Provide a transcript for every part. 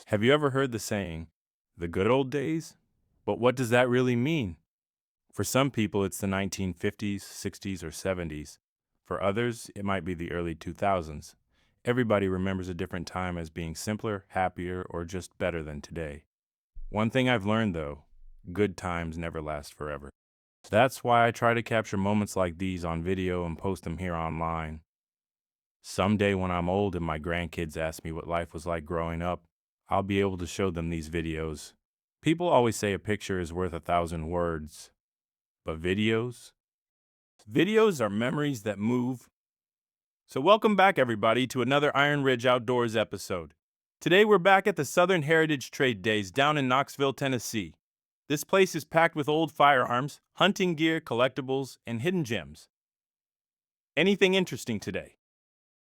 Have you ever heard the saying, the good old days? But what does that really mean? For some people, it's the 1950s, 60s, or 70s. For others, it might be the early 2000s. Everybody remembers a different time as being simpler, happier, or just better than today. One thing I've learned, though, good times never last forever. That's why I try to capture moments like these on video and post them here online. Someday, when I'm old and my grandkids ask me what life was like growing up, I'll be able to show them these videos. People always say a picture is worth 1,000 words, but videos? Videos are memories that move. So, welcome back, everybody, to another Iron Ridge Outdoors episode. Today, we're back at the Southern Heritage Trade Days down in Knoxville, Tennessee. This place is packed with old firearms, hunting gear, collectibles, and hidden gems. Anything interesting today?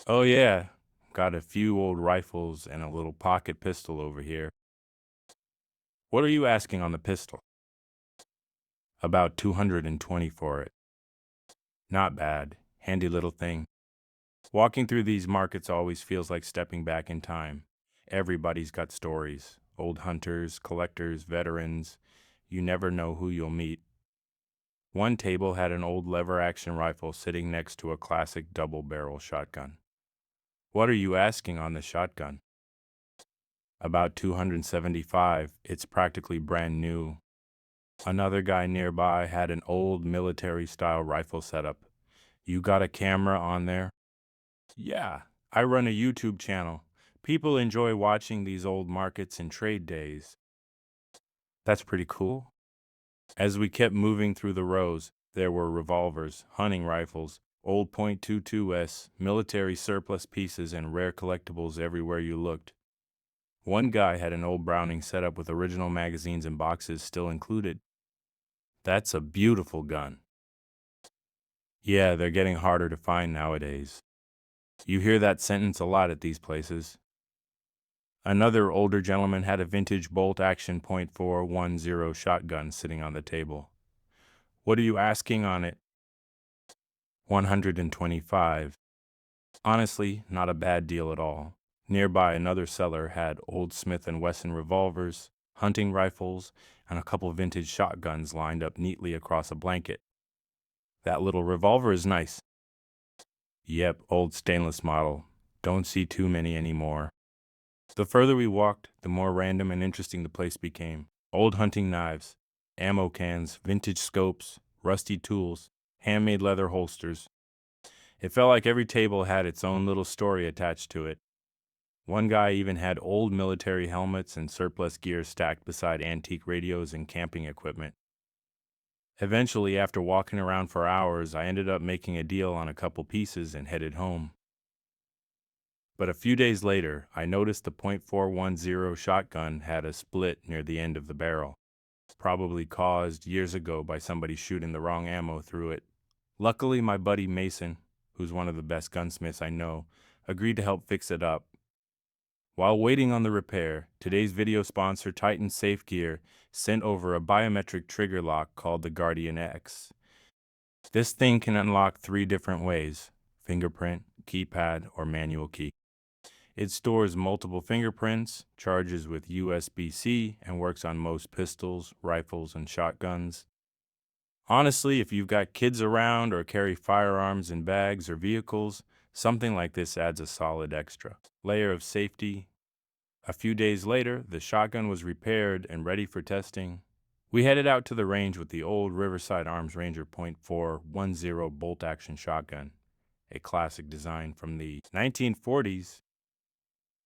Oh, yeah. Got a few old rifles and a little pocket pistol over here. What are you asking on the pistol? About 220 for it. Not bad. Handy little thing. Walking through these markets always feels like stepping back in time. Everybody's got stories. Old hunters, collectors, veterans. You never know who you'll meet. One table had an old lever-action rifle sitting next to a classic double-barrel shotgun. What are you asking on the shotgun? About 275. It's practically brand new. Another guy nearby had an old military-style rifle setup. You got a camera on there? Yeah, I run a YouTube channel. People enjoy watching these old markets and trade days. That's pretty cool. As we kept moving through the rows, there were revolvers, hunting rifles, old .22s, military surplus pieces, and rare collectibles everywhere you looked. One guy had an old Browning setup with original magazines and boxes still included. That's a beautiful gun. Yeah, they're getting harder to find nowadays. You hear that sentence a lot at these places. Another older gentleman had a vintage bolt action .410 shotgun sitting on the table. What are you asking on it? 125. Honestly, not a bad deal at all. Nearby, another seller had old Smith & Wesson revolvers, hunting rifles, and a couple vintage shotguns lined up neatly across a blanket. That little revolver is nice. Yep, old stainless model. Don't see too many anymore. The further we walked, the more random and interesting the place became. Old hunting knives, ammo cans, vintage scopes, rusty tools, handmade leather holsters. It felt like every table had its own little story attached to it. One guy even had old military helmets and surplus gear stacked beside antique radios and camping equipment. Eventually, after walking around for hours, I ended up making a deal on a couple pieces and headed home. But a few days later, I noticed the .410 shotgun had a split near the end of the barrel, probably caused years ago by somebody shooting the wrong ammo through it. Luckily, my buddy Mason, who's one of the best gunsmiths I know, agreed to help fix it up. While waiting on the repair, today's video sponsor Titan Safe Gear sent over a biometric trigger lock called the Guardian X. This thing can unlock 3 different ways: fingerprint, keypad, or manual key. It stores multiple fingerprints, charges with USB-C, and works on most pistols, rifles, and shotguns. Honestly, if you've got kids around or carry firearms in bags or vehicles, something like this adds a solid extra layer of safety. A few days later, the shotgun was repaired and ready for testing. We headed out to the range with the old Riverside Arms Ranger .410 bolt-action shotgun, a classic design from the 1940s.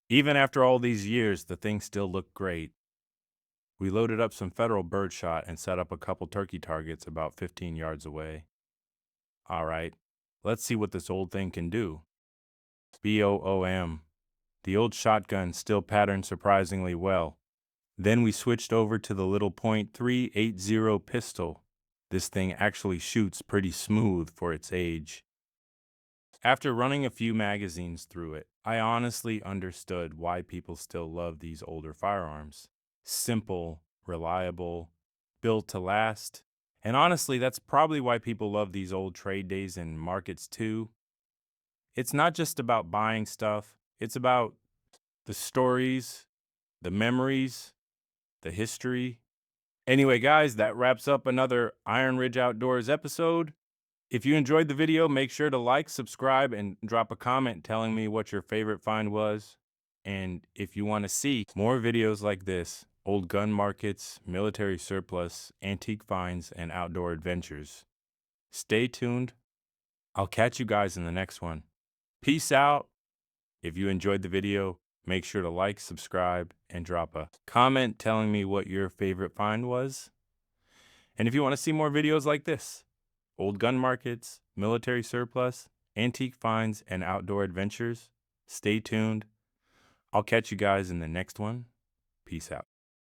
Even after all these years, the thing still looked great. We loaded up some Federal birdshot and set up a couple turkey targets about 15 yards away. All right, let's see what this old thing can do. BOOM. The old shotgun still patterned surprisingly well. Then we switched over to the little .380 pistol. This thing actually shoots pretty smooth for its age. After running a few magazines through it, I honestly understood why people still love these older firearms. Simple, reliable, built to last. And honestly, that's probably why people love these old trade days and markets too. It's not just about buying stuff, it's about the stories, the memories, the history. Anyway, guys, that wraps up another Iron Ridge Outdoors episode. If you enjoyed the video, make sure to like, subscribe, and drop a comment telling me what your favorite find was. And if you want to see more videos like this, old gun markets, military surplus, antique finds, and outdoor adventures, stay tuned. I'll catch you guys in the next one. Peace out. If you enjoyed the video, make sure to like, subscribe, and drop a comment telling me what your favorite find was. And if you want to see more videos like this, old gun markets, military surplus, antique finds, and outdoor adventures, stay tuned. I'll catch you guys in the next one. Peace out.